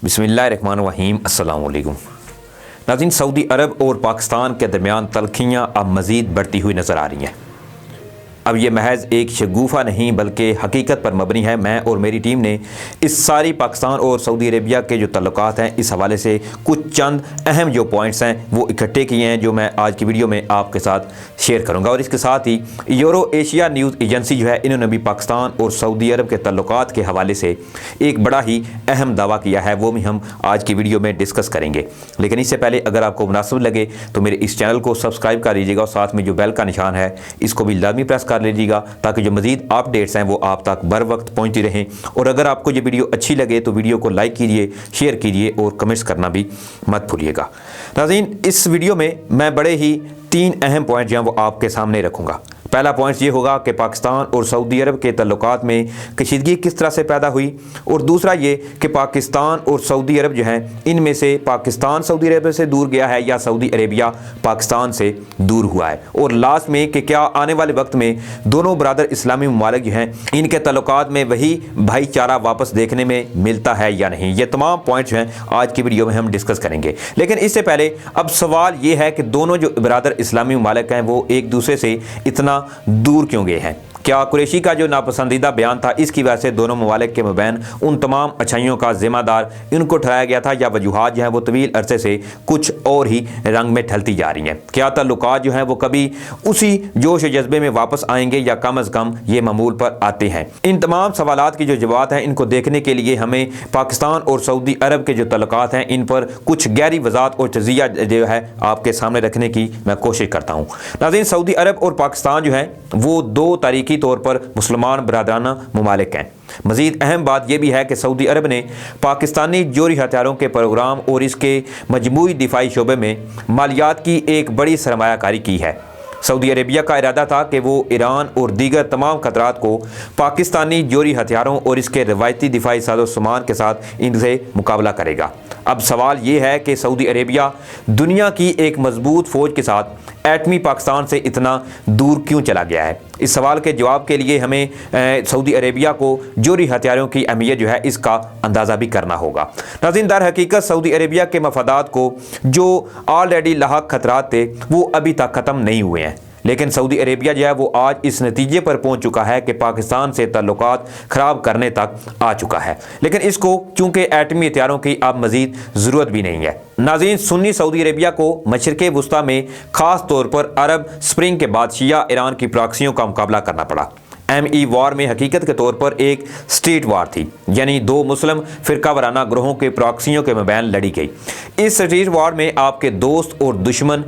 बिस्मिल्लाहिर्रहमानिर्रहीम। अस्सलाम वालेकुम नाज़रीन, सऊदी अरब और पाकिस्तान के दरमियान तलखियाँ अब मज़ीद बढ़ती हुई नज़र आ रही हैं। अब ये महज एक शगुफ़ा नहीं बल्कि हकीकत पर मबनी है। मैं और मेरी टीम ने इस सारी पाकिस्तान और सऊदी अरेबिया के जो तल्लुकात हैं इस हवाले से कुछ चंद अहम जो पॉइंट्स हैं वो इकट्ठे किए हैं, जो मैं आज की वीडियो में आपके साथ शेयर करूंगा। और इसके साथ ही यूरो एशिया न्यूज़ एजेंसी जो है इन्होंने भी पाकिस्तान और सऊदी अरब के तल्लुकात के हवाले से एक बड़ा ही अहम दावा किया है, वो भी हम आज की वीडियो में डिस्कस करेंगे। लेकिन इससे पहले अगर आपको मुनासिब लगे तो मेरे इस चैनल को सब्सक्राइब कर लीजिएगा और साथ में जो बेल का निशान है इसको भी लाजमी प्रेस कर लीजिएगा ताकि जो मज़ीद अपडेट्स हैं वो आप तक बर वक्त पहुँचती रहें। और अगर आपको ये वीडियो अच्छी लगे तो वीडियो को लाइक कीजिए, शेयर कीजिए और कमेंट्स करना भी मत भूलिएगा। नाज़रीन, इस वीडियो में मैं बड़े ही 3 अहम पॉइंट जो हैं वो आपके सामने रखूँगा। पहला पॉइंट ये होगा कि पाकिस्तान और सऊदी अरब के तल्लुकात में कशीदगी किस तरह से पैदा हुई, और दूसरा ये कि पाकिस्तान और सऊदी अरब जो हैं इनमें से पाकिस्तान सऊदी अरब से दूर गया है या सऊदी अरेबिया पाकिस्तान से दूर हुआ है, और लास्ट में कि क्या आने वाले वक्त में दोनों बरादर इस्लामी ममालिक जो हैं इनके तल्लुकात में वही भाईचारा वापस देखने में मिलता है या नहीं। ये तमाम पॉइंट जो हैं आज की वीडियो में हम डिस्कस करेंगे। लेकिन इससे पहले अब सवाल ये है कि दोनों जो बरादर इस्लामी ममालिक हैं वो एक दूसरे से इतना दूर क्यों गए हैं? क्या कुरैशी का जो नापसंदीदा बयान था इसकी वजह से दोनों ममालिक के मबैन उन तमाम अच्छाइयों का जिम्मेदार इनको ठहराया गया था, या वजूहात जो हैं वो तवील अरसे से कुछ और ही रंग में ढलती जा रही हैं? क्या ताल्लुकात जो हैं वो कभी उसी जोश जज्बे में वापस आएंगे या कम अज़ कम ये मामूल पर आते हैं? इन तमाम सवालात की जो जवाब हैं इनको देखने के लिए हमें पाकिस्तान और सऊदी अरब के जो तल्लुकात हैं इन पर कुछ गहरी वज़ाहत और तज़िया जो है आपके सामने रखने की मैं कोशिश करता हूँ। नाज़रीन, सऊदी अरब और पाकिस्तान जो है वो दो तारीखी तौर पर मुसलमान बरादराना ममालिक हैं। मज़ीद अहम बात यह भी है कि सऊदी अरब ने पाकिस्तानी जोरी हथियारों के प्रोग्राम और इसके मजमूई दिफाई शोबे में मालियात की एक बड़ी सरमायाकारी की है। सऊदी अरेबिया का इरादा था कि वो ईरान और दीगर तमाम खतरात को पाकिस्तानी जोरी हथियारों और इसके रवायती दिफाई साजो सामान के साथ इनसे मुकाबला करेगा। अब सवाल ये है कि सऊदी अरेबिया दुनिया की एक मजबूत फ़ौज के साथ एटमी पाकिस्तान से इतना दूर क्यों चला गया है? इस सवाल के जवाब के लिए हमें सऊदी अरेबिया को जोरी हथियारों की अहमियत जो है इसका अंदाज़ा भी करना होगा। नाज़रीन, दर हकीकत सऊदी अरेबिया के मफादात को जो ऑलरेडी लाहक खतरात थे वो अभी तक ख़त्म नहीं हुए हैं, लेकिन सऊदी अरेबिया जो है वो आज इस नतीजे पर पहुंच चुका है कि पाकिस्तान से ताल्लुकात ख़राब करने तक आ चुका है। लेकिन इसको चूँकि एटमी हथियारों की अब मज़ीद ज़रूरत भी नहीं है। नाज़रीन, सुन्नी सऊदी अरेबिया को मशरिक़ वुस्ता में ख़ास तौर पर अरब स्प्रिंग के बाद शिया ईरान की प्रॉक्सियों का मुकाबला करना पड़ा। ME वार में हकीकत के तौर पर एक स्ट्रीट वार थी, यानी दो मुस्लिम फ़िरका वाराना ग्रोहों के प्रॉक्सियों के मबैन लड़ी गई। इस स्ट्रीट वार में आपके दोस्त और दुश्मन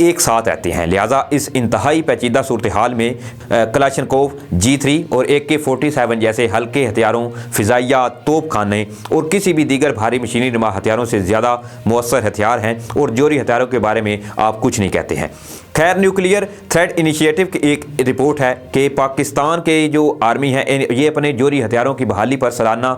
एक साथ रहते हैं, लिहाजा इस इंतहाई पेचीदा सूरत हाल में कलाशनकोव G3 और AK-47 जैसे हल्के हथियारों, फ़िज़ाइया, तोप खाने और किसी भी दीगर भारी मशीनी नुमा हथियारों से ज़्यादा मुअस्सर हथियार हैं, और जोरी हथियारों के बारे में आप कुछ नहीं कहते हैं। खैर, न्यूक्लियर थ्रेट इनिशिएटिव की एक रिपोर्ट है कि पाकिस्तान के जो आर्मी है ये अपने जोरी हथियारों की बहाली पर सालाना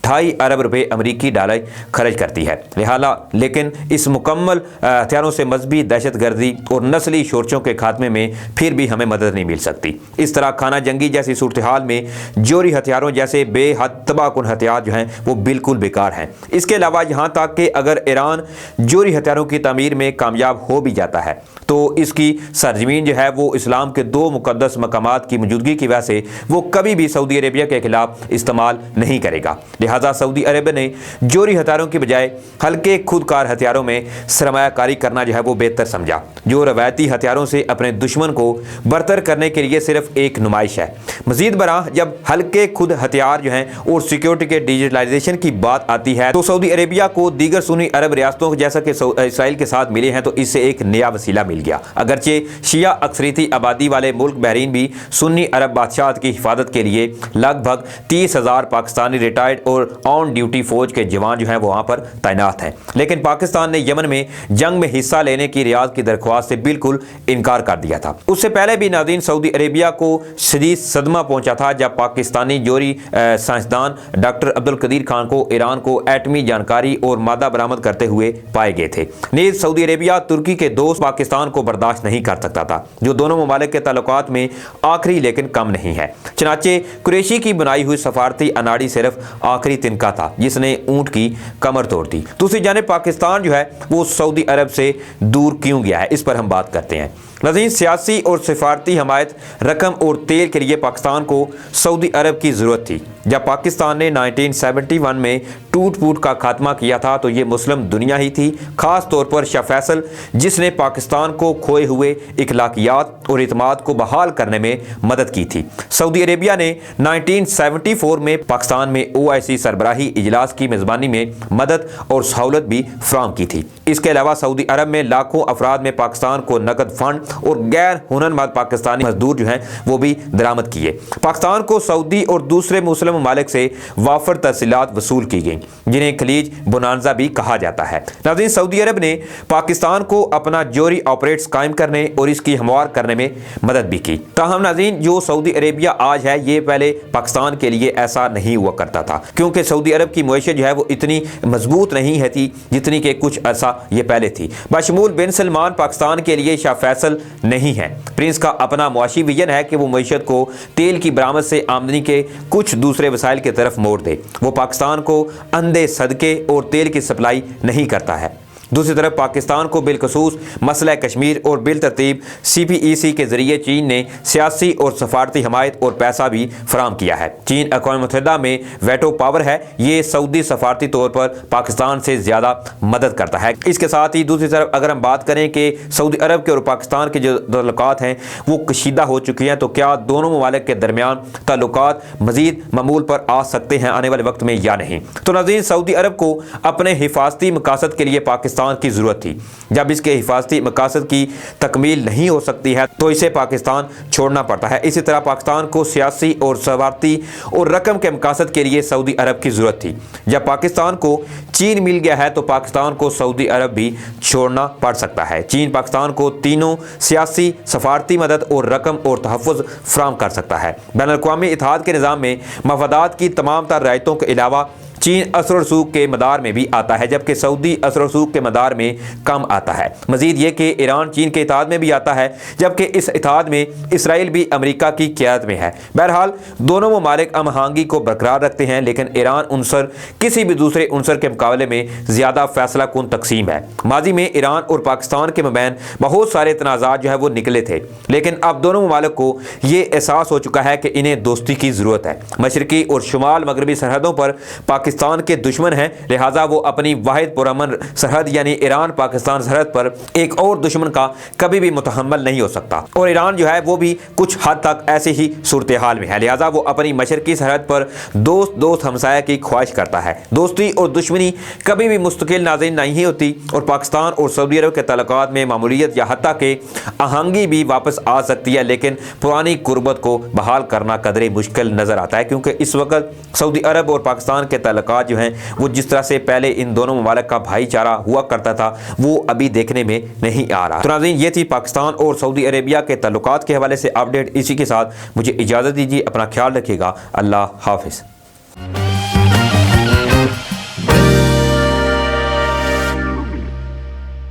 2.5 अरब रुपये अमरीकी डॉलर खर्च करती है। लिहाजा लेकिन इस मुकम्मल हथियारों से मजहबी दहशतगर्दी और नस्ली शोरशों के खात्मे में फिर भी हमें मदद नहीं मिल सकती। इस तरह खाना जंगी जैसी सूरत हाल में जोरी हथियारों जैसे बेहद तबाहकुन हथियार जो हैं वो बिल्कुल बेकार हैं। इसके अलावा यहाँ तक कि अगर ईरान जोरी हथियारों की तामीर में कामयाब हो भी जाता है तो इसकी सरजमीन जो है वो इस्लाम के 2 मुकद्दस मकामात की मौजूदगी की वजह से वो कभी भी सऊदी अरेबिया के खिलाफ इस्तेमाल नहीं करेगा। लिहाजा सऊदी अरेबिया ने जोरी हथियारों की बजाय हल्के खुदकार हथियारों में सरमायाकारी करना जो है वो बेहतर समझा, जो रवायती हथियारों से अपने दुश्मन को बरतर करने के लिए सिर्फ एक नुमाइश है। मजीद बराह जब हल्के खुद हथियार जो हैं और सिक्योरिटी के डिजिटलाइजेशन की बात आती है तो सऊदी अरेबिया को दीगर सुन्नी अरब रियासतों जैसा कि इसराइल के साथ मिले हैं तो इससे एक नया वसीला मिल गया। अगरचे शिया अक्सरीती आबादी वाले मुल्क बहरीन भी सुन्नी अरब बादशाहत की हिफाजत के लिए लगभग 30,000 पाकिस्तानी रिटायर्ड और ऑन ड्यूटी फौज के जवान जो हैं वो वहाँ पर तैनात हैं। लेकिन पाकिस्तान ने यमन में जंग में हिस्सा लेने की रियाद की दरख्वास्त से बिल्कुल इनकार कर दिया था। उससे पहले भी नाज़रीन सऊदी अरेबिया को शदीद सदमा पहुंचा था जब पाकिस्तानी जोरी साइंसदान डॉक्टर अब्दुल कदीर खान को ईरान को एटमी जानकारी और मादा बरामद करते हुए पाए गए थे। नीज़ सऊदी अरेबिया तुर्की के दोस्त पाकिस्तान پاکستان کو برداشت نہیں کر سکتا تھا، جو دونوں ممالک کے تعلقات میں آخری لیکن کم نہیں ہے۔ چنانچہ قریشی کی بنائی ہوئی سفارتی اناڑی صرف آخری تنکا تھا جس نے اونٹ کی کمر توڑ دی۔ دوسری جانب پاکستان جو ہے وہ سعودی عرب سے دور کیوں گیا ہے، اس پر ہم بات کرتے ہیں۔ ناظرین، سیاسی اور سفارتی حمایت، رقم اور تیل کے لیے پاکستان کو سعودی عرب کی ضرورت تھی۔ جب پاکستان نے 1971 میں ٹوٹ پھوٹ کا خاتمہ کیا تھا تو یہ مسلم دنیا ہی تھی، خاص طور پر شاہ فیصل، جس نے پاکستان کو کھوئے ہوئے اخلاقیات اور اعتماد کو بحال کرنے میں مدد کی تھی۔ سعودی عربیہ نے 1974 میں پاکستان میں OIC سربراہی اجلاس کی میزبانی میں مدد اور سہولت بھی فراہم کی تھی۔ اس کے علاوہ سعودی عرب میں لاکھوں افراد میں پاکستان کو نقد فنڈ اور غیر ہنرمند پاکستانی مزدور جو ہیں وہ بھی درآمد کیے۔ پاکستان کو سعودی اور دوسرے مسلم ممالک سے وافر ترسیلات وصول کی گئیں، جنہیں خلیج بونانزا بھی کہا جاتا ہے۔ ناظرین، سعودی عرب نے پاکستان کو اپنا جوہری آپریٹس قائم کرنے اور اس کی ہموار کرنے میں مدد بھی کی۔ تاہم ناظرین، جو سعودی عربیہ آج ہے یہ پہلے پاکستان کے لیے ایسا نہیں ہوا کرتا تھا، کیونکہ سعودی عرب کی معیشت جو ہے وہ اتنی مضبوط نہیں ہے تھی جتنی کہ کچھ عرصہ یہ پہلے تھی۔ بشمول بن سلمان پاکستان کے لیے شاہ فیصل نہیں ہے۔ پرنس کا اپنا معاشی ویژن ہے کہ وہ معیشت کو تیل کی برآمد سے آمدنی کے کچھ دوسرے وسائل کی طرف موڑ دے۔ وہ پاکستان کو اندھے صدقے اور تیل کی سپلائی نہیں کرتا ہے۔ دوسری طرف پاکستان کو بالخصوص مسئلہ کشمیر اور بالترتیب CPEC کے ذریعے چین نے سیاسی اور سفارتی حمایت اور پیسہ بھی فراہم کیا ہے۔ چین اقوام متحدہ میں ویٹو پاور ہے، یہ سعودی سفارتی طور پر پاکستان سے زیادہ مدد کرتا ہے۔ اس کے ساتھ ہی دوسری طرف اگر ہم بات کریں کہ سعودی عرب کے اور پاکستان کے جو تعلقات ہیں وہ کشیدہ ہو چکے ہیں، تو کیا دونوں ممالک کے درمیان تعلقات مزید معمول پر آ سکتے ہیں آنے والے وقت میں یا نہیں؟ تو ناظرین، سعودی عرب کو اپنے حفاظتی مقاصد کے لیے پاکستان کی ضرورت تھی۔ جب اس کے حفاظتی مقاصد کی تکمیل نہیں ہو سکتی ہے تو اسے پاکستان چھوڑنا پڑتا ہے۔ اسی طرح پاکستان کو سیاسی اور سفارتی اور رقم کے مقاصد کے لیے سعودی عرب کی ضرورت تھی۔ جب پاکستان کو چین مل گیا ہے تو پاکستان کو سعودی عرب بھی چھوڑنا پڑ سکتا ہے۔ چین پاکستان کو تینوں سیاسی، سفارتی مدد اور رقم اور تحفظ فراہم کر سکتا ہے۔ بین الاقوامی اتحاد کے نظام میں مفادات کی تمام تر رعایتوں کے علاوہ چین اثر و رسوخ کے مدار میں بھی آتا ہے، جبکہ سعودی اثر و رسوخ کے مدار میں کم آتا ہے۔ مزید یہ کہ ایران چین کے اتحاد میں بھی آتا ہے، جبکہ اس اتحاد میں اسرائیل بھی امریکہ کی قیادت میں ہے۔ بہرحال دونوں ممالک ہم آہنگی کو برقرار رکھتے ہیں، لیکن ایران عنصر کسی بھی دوسرے عنصر کے مقابلے میں زیادہ فیصلہ کن تقسیم ہے۔ ماضی میں ایران اور پاکستان کے مابین بہت سارے تنازعات جو ہے وہ نکلے تھے، لیکن اب دونوں ممالک کو یہ احساس ہو چکا ہے کہ انہیں دوستی کی ضرورت ہے۔ مشرقی اور شمال مغربی سرحدوں پر پاکستان کے دشمن ہیں، لہٰذا وہ اپنی واحد پرامن سرحد یعنی ایران پاکستان سرحد پر ایک اور دشمن کا کبھی بھی متحمل نہیں ہو سکتا، اور ایران جو ہے وہ بھی کچھ حد تک ایسی ہی صورتحال میں ہے، لہٰذا وہ اپنی مشرقی سرحد پر دوست ہمسایہ کی خواہش کرتا ہے۔ دوستی اور دشمنی کبھی بھی مستقل ناظرین نہیں ہوتی، اور پاکستان اور سعودی عرب کے تعلقات میں معمولیت یا حتیٰ کہ آہنگی بھی واپس آ سکتی ہے، لیکن پرانی قربت کو بحال کرنا قدرے مشکل نظر آتا ہے، کیونکہ اس وقت سعودی عرب اور پاکستان کے تعلقات جو ہیں وہ جس طرح سے پہلے ان دونوں ممالک کا بھائی چارہ ہوا کرتا تھا وہ ابھی دیکھنے میں نہیں آ رہا۔ تو ناظرین، یہ تھی پاکستان اور سعودی عربیہ کے تعلقات کے حوالے سے اپڈیٹ۔ اسی کے ساتھ مجھے اجازت دیجیے، اپنا خیال رکھیے گا۔ اللہ حافظ۔